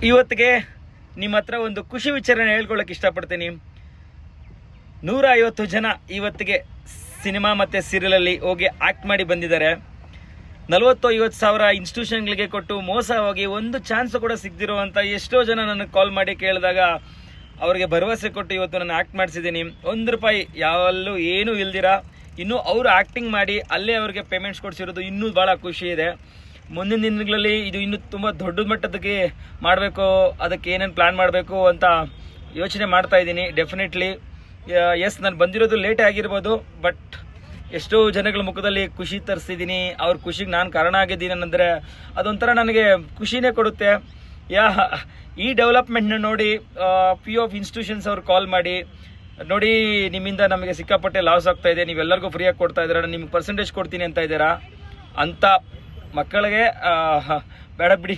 ಇವತ್ತಿಗೆ ನಿಮ್ಮ ಹತ್ರ ಒಂದು ಖುಷಿ ವಿಚಾರನ ಹೇಳ್ಕೊಳ್ಳೋಕೆ ಇಷ್ಟಪಡ್ತೀನಿ. 150 ಜನ ಇವತ್ತಿಗೆ ಸಿನಿಮಾ ಮತ್ತು ಸೀರಿಯಲಲ್ಲಿ ಹೋಗಿ ಆ್ಯಕ್ಟ್ ಮಾಡಿ ಬಂದಿದ್ದಾರೆ. 40-50 ಸಾವಿರ ಇನ್ಸ್ಟಿಟ್ಯೂಷನ್ಗಳಿಗೆ ಕೊಟ್ಟು ಮೋಸ ಹೋಗಿ ಒಂದು ಚಾನ್ಸ್ ಕೂಡ ಸಿಗದಿರುವಂಥ ಎಷ್ಟೋ ಜನ ನನಗೆ ಕಾಲ್ ಮಾಡಿ ಕೇಳಿದಾಗ ಅವ್ರಿಗೆ ಭರವಸೆ ಕೊಟ್ಟು ಇವತ್ತು ನಾನು ಆ್ಯಕ್ಟ್ ಮಾಡಿಸಿದ್ದೀನಿ. ₹1 ಯಾವಲ್ಲೂ ಏನೂ ಇಲ್ದಿರ ಇನ್ನೂ ಅವರು ಆ್ಯಕ್ಟಿಂಗ್ ಮಾಡಿ ಅಲ್ಲೇ ಅವ್ರಿಗೆ ಪೇಮೆಂಟ್ಸ್ ಕೊಡಿಸಿರೋದು ಇನ್ನೂ ಭಾಳ ಖುಷಿ ಇದೆ. ಮುಂದಿನ ದಿನಗಳಲ್ಲಿ ಇದು ಇನ್ನೂ ತುಂಬ ದೊಡ್ಡ ಮಟ್ಟದಕ್ಕೆ ಮಾಡಬೇಕು, ಅದಕ್ಕೆ ಏನೇನು ಪ್ಲ್ಯಾನ್ ಮಾಡಬೇಕು ಅಂತ ಯೋಚನೆ ಮಾಡ್ತಾ ಇದ್ದೀನಿ. ಡೆಫಿನೆಟ್ಲಿ ಎಸ್, ನಾನು ಬಂದಿರೋದು ಲೇಟೇ ಆಗಿರ್ಬೋದು, ಬಟ್ ಎಷ್ಟೋ ಜನಗಳ ಮುಖದಲ್ಲಿ ಖುಷಿ ತರಿಸಿದ್ದೀನಿ. ಅವ್ರ ಖುಷಿಗೆ ನಾನು ಕಾರಣ ಆಗಿದ್ದೀನಿ ಅಂದರೆ ಅದೊಂಥರ ನನಗೆ ಖುಷಿನೇ ಕೊಡುತ್ತೆ. ಈ ಡೆವಲಪ್ಮೆಂಟ್ನ ನೋಡಿ ಪಿ ಆಫ್ ಇನ್ಸ್ಟಿಟ್ಯೂಷನ್ಸ್ ಅವ್ರು ಕಾಲ್ ಮಾಡಿ, ನೋಡಿ ನಿಮ್ಮಿಂದ ನಮಗೆ ಸಿಕ್ಕಾಪಟ್ಟೆ ಲಾಸ್ ಆಗ್ತಾ ಇದೆ, ನೀವೆಲ್ಲರಿಗೂ ಫ್ರೀಯಾಗಿ ಕೊಡ್ತಾ ಇದ್ದೀರಾ, ನಿಮ್ಗೆ ಪರ್ಸೆಂಟೇಜ್ ಕೊಡ್ತೀನಿ ಅಂತ ಇದ್ದೀರಾ ಅಂತ ಮಕ್ಕಳಿಗೆ ಬೇಡ ಬಿಡಿ,